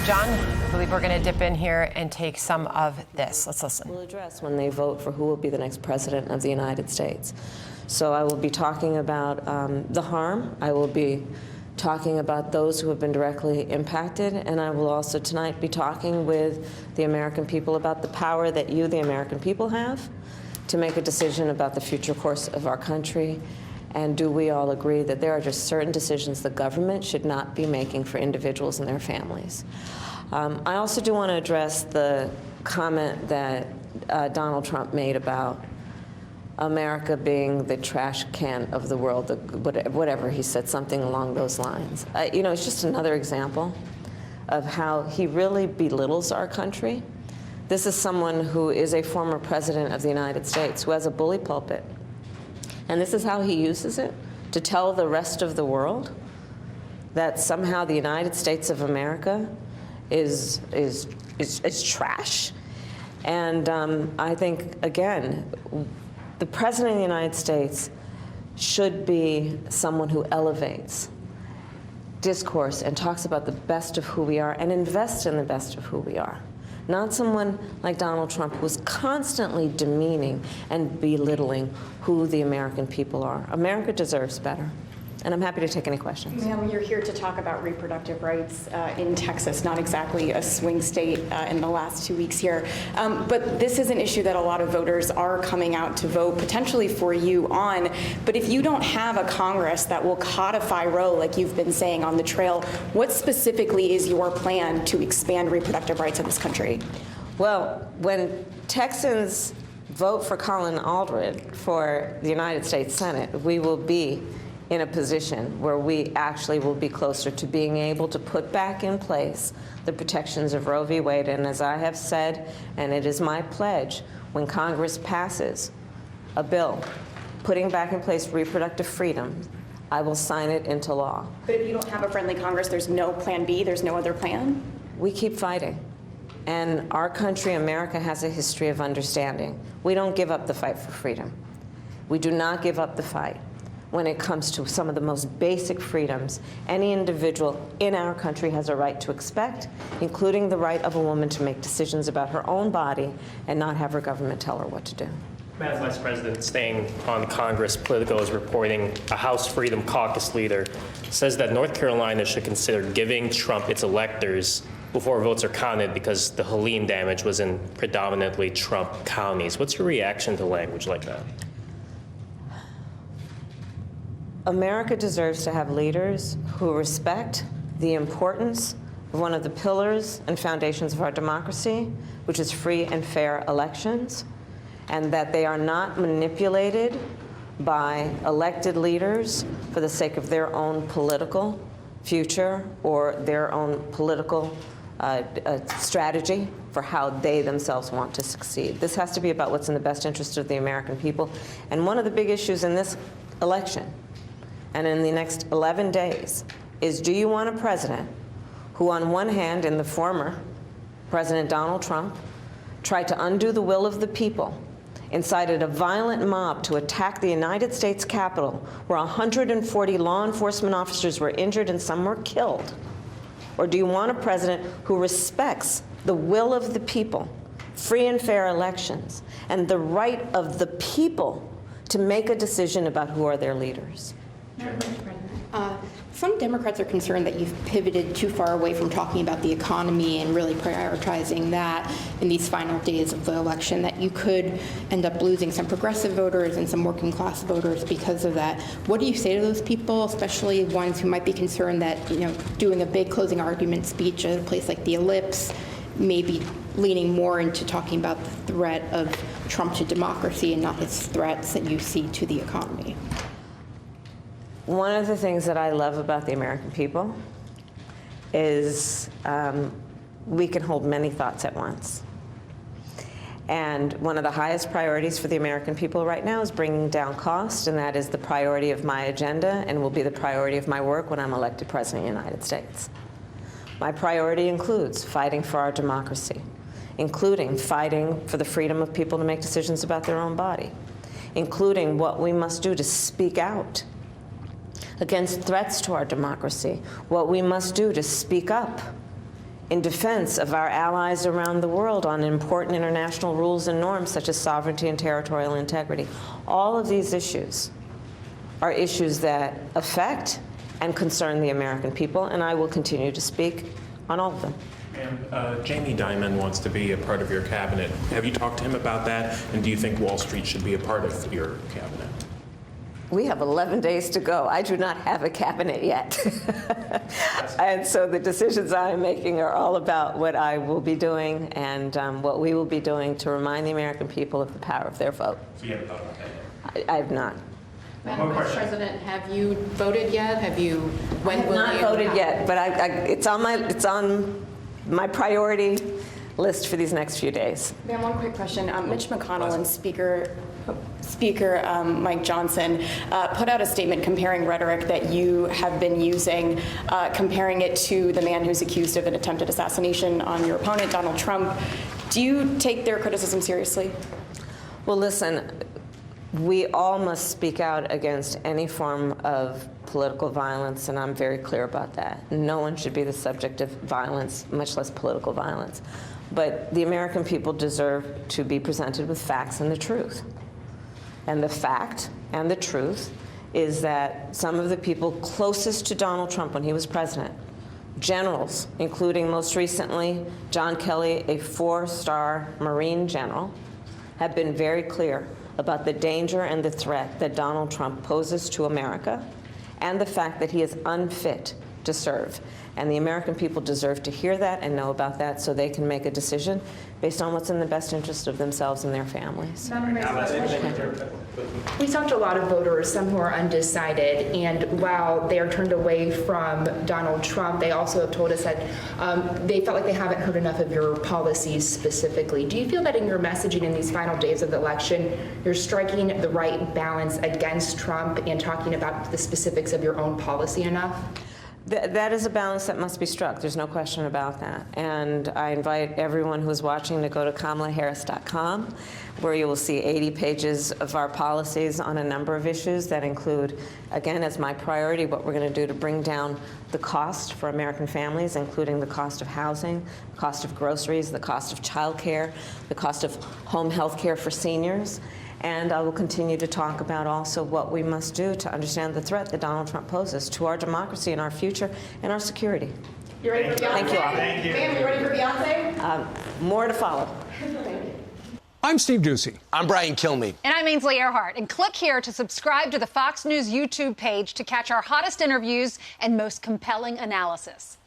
John, I believe we're going to dip in here and take some of this. Let's listen. Will address when they vote for who will be the next president of the United States. So I will be talking about the harm. I will be talking about those who have been directly impacted, and I will also tonight be talking with the American people about the power that you, the American people, have to make a decision about the future course of our country. And do we all agree that there are just certain decisions the government should not be making for individuals and their families? I also do want to address the comment that Donald Trump made about America being the trash can of the world, whatever he said, something along those lines. You know, it's just another example of how he really belittles our country. This is someone who is a former president of the United States, who has a bully pulpit. And this is how he uses it to tell the rest of the world that somehow the United States of America is trash. And I think, again, the President of the United States should be someone who elevates discourse and talks about the best of who we are and invests in the best of who we are. Not someone like Donald Trump who's constantly demeaning and belittling who the American people are. America deserves better. And I'm happy to take any questions. Ma'am, you're here to talk about reproductive rights in Texas, not exactly a swing state in the last 2 weeks here. But this is an issue that a lot of voters are coming out to vote potentially for you on. But if you don't have a Congress that will codify Roe, like you've been saying on the trail, what specifically is your plan to expand reproductive rights in this country? Well, when Texans vote for Colin Aldred for the United States Senate, we will be in a position where we actually will be closer to being able to put back in place the protections of Roe v. Wade. And as I have said, and it is my pledge, when Congress passes a bill putting back in place reproductive freedom, I will sign it into law. But if you don't have a friendly Congress, there's no plan B, there's no other plan? We keep fighting. And our country, America, has a history of understanding. We don't give up the fight for freedom. We do not give up the fight when it comes to some of the most basic freedoms any individual in our country has a right to expect, including the right of a woman to make decisions about her own body and not have her government tell her what to do. Madam Vice President, staying on Congress, Politico is reporting a House Freedom Caucus leader says that North Carolina should consider giving Trump its electors before votes are counted because the Helene damage was in predominantly Trump counties. What's your reaction to language like that? America deserves to have leaders who respect the importance of one of the pillars and foundations of our democracy, which is free and fair elections, and that they are not manipulated by elected leaders for the sake of their own political future or their own political strategy for how they themselves want to succeed. This has to be about what's in the best interest of the American people. And one of the big issues in this election and in the next 11 days is, do you want a president who, on one hand, in the former President Donald Trump, tried to undo the will of the people, incited a violent mob to attack the United States Capitol, where 140 law enforcement officers were injured and some were killed? Or do you want a president who respects the will of the people, free and fair elections, and the right of the people to make a decision about who are their leaders? Some Democrats are concerned that you've pivoted too far away from talking about the economy and really prioritizing that in these final days of the election, that you could end up losing some progressive voters and some working class voters because of that. What do you say to those people, especially ones who might be concerned that, you know, doing a big closing argument speech at a place like the Ellipse may be leaning more into talking about the threat of Trump to democracy and not his threats that you see to the economy? One of the things that I love about the American people is we can hold many thoughts at once. And one of the highest priorities for the American people right now is bringing down cost, and that is the priority of my agenda and will be the priority of my work when I'm elected President of the United States. My priority includes fighting for our democracy, including fighting for the freedom of people to make decisions about their own body, including what we must do to speak out against threats to our democracy, what we must do to speak up in defense of our allies around the world on important international rules and norms such as sovereignty and territorial integrity. All of these issues are issues that affect and concern the American people, and I will continue to speak on all of them. And Jamie Dimon wants to be a part of your cabinet. Have you talked to him about that? And do you think Wall Street should be a part of your cabinet? We have 11 days to go. I do not have a cabinet yet. And so the decisions I'm making are all about what I will be doing and what we will be doing to remind the American people of the power of their vote. So you haven't thought about that yet? I have not. Madam Vice President, have you voted yet? When will you? Not voted yet, but it's on my priority list for these next few days. Ma'am, one quick question. Mitch McConnell and Speaker Mike Johnson put out a statement comparing rhetoric that you have been using, comparing it to the man who's accused of an attempted assassination on your opponent, Donald Trump. Do you take their criticism seriously? Well, listen, we all must speak out against any form of political violence, and I'm very clear about that. No one should be the subject of violence, much less political violence. But the American people deserve to be presented with facts and the truth. And the fact and the truth is that some of the people closest to Donald Trump when he was president, generals, including most recently John Kelly, a 4-star Marine general, have been very clear about the danger and the threat that Donald Trump poses to America and the fact that he is unfit to serve. And the American people deserve to hear that and know about that so they can make a decision based on what's in the best interest of themselves and their families. We talked to a lot of voters, some who are undecided, and while they are turned away from Donald Trump, they also have told us that they felt like they haven't heard enough of your policies specifically. Do you feel that in your messaging in these final days of the election, you're striking the right balance against Trump and talking about the specifics of your own policy enough? That is a balance that must be struck. There's no question about that. And I invite everyone who's watching to go to KamalaHarris.com, where you will see 80 pages of our policies on a number of issues that include, again, as my priority, what we're going to do to bring down the cost for American families, including the cost of housing, the cost of groceries, the cost of child care, the cost of home health care for seniors. And I will continue to talk about also what we must do to understand the threat that Donald Trump poses to our democracy and our future and our security. You ready for Beyonce? Thank you all. Thank you. Ma'am, you ready for Beyonce? More to follow. I'm Steve Ducey. I'm Brian Kilmeade. And I'm Ainsley Earhart. And click here to subscribe to the Fox News YouTube page to catch our hottest interviews and most compelling analysis.